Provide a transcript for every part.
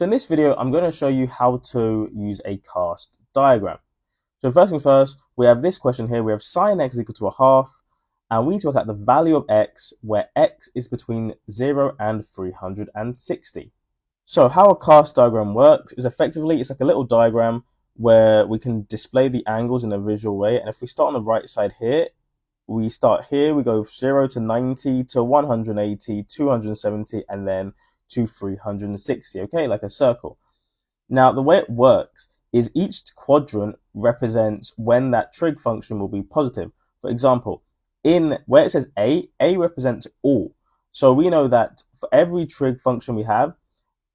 So in this video, I'm going to show you how to use a cast diagram. So first things first, we have this question here. We have sine x is equal to a half, and we need to work out the value of x, where x is between 0 and 360. So how a cast diagram works is effectively, it's like a little diagram where we can display the angles in a visual way. And if we start on the right side here, we start here, we go 0 to 90 to 180, 270, and then to 360, okay, like a circle. Now, the way it works is each quadrant represents when that trig function will be positive. For example, in where it says A represents all. So we know that for every trig function we have,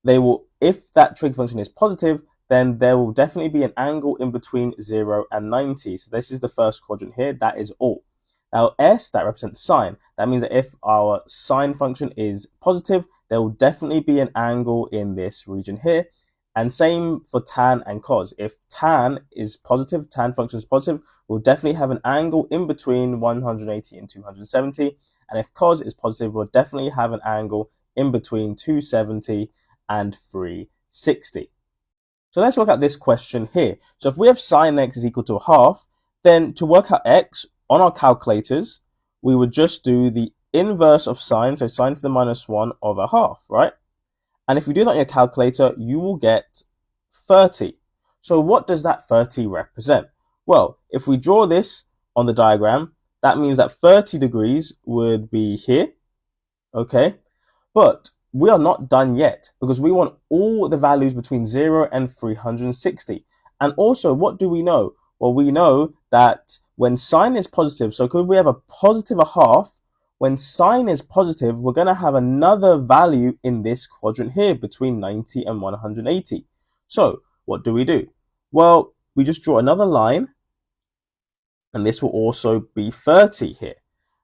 they will, if that trig function is positive, then there will definitely be an angle in between 0 and 90. So this is the first quadrant here, that is all. Now S, that represents sine. That means that if our sine function is positive, there will definitely be an angle in this region here. And same for tan and cos. If tan is positive, tan function is positive, we'll definitely have an angle in between 180 and 270. And if cos is positive, we'll definitely have an angle in between 270 and 360. So let's work out this question here. So if we have sine x is equal to a half, then to work out x on our calculators, we would just do the inverse of sine, so sine to the minus 1 of a half, right? And if you do that on your calculator, you will get 30. So what does that 30 represent? Well, if we draw this on the diagram, that means that 30 degrees would be here, okay? But we are not done yet because we want all the values between 0 and 360. And also, what do we know? Well, we know that when sine is positive, so could we have a positive a half? When sine is positive, we're going to have another value in this quadrant here between 90 and 180. So what do? Well, we just draw another line, and this will also be 30 here.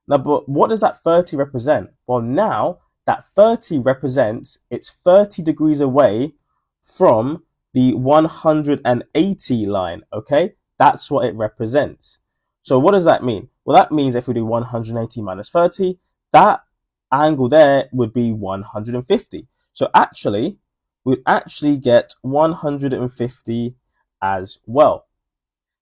Now, but what does that 30 represent? Well, now that 30 represents it's 30 degrees away from the 180 line, okay? That's what it represents. So what does that mean? Well, that means if we do 180 minus 30, that angle there would be 150. So actually, we'd actually get 150 as well.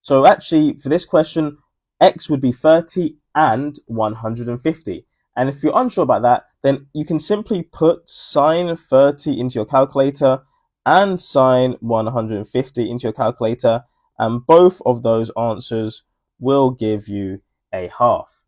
So actually, for this question, x would be 30 and 150. And if you're unsure about that, then you can simply put sine 30 into your calculator and sine 150 into your calculator, and both of those answers will give you a half.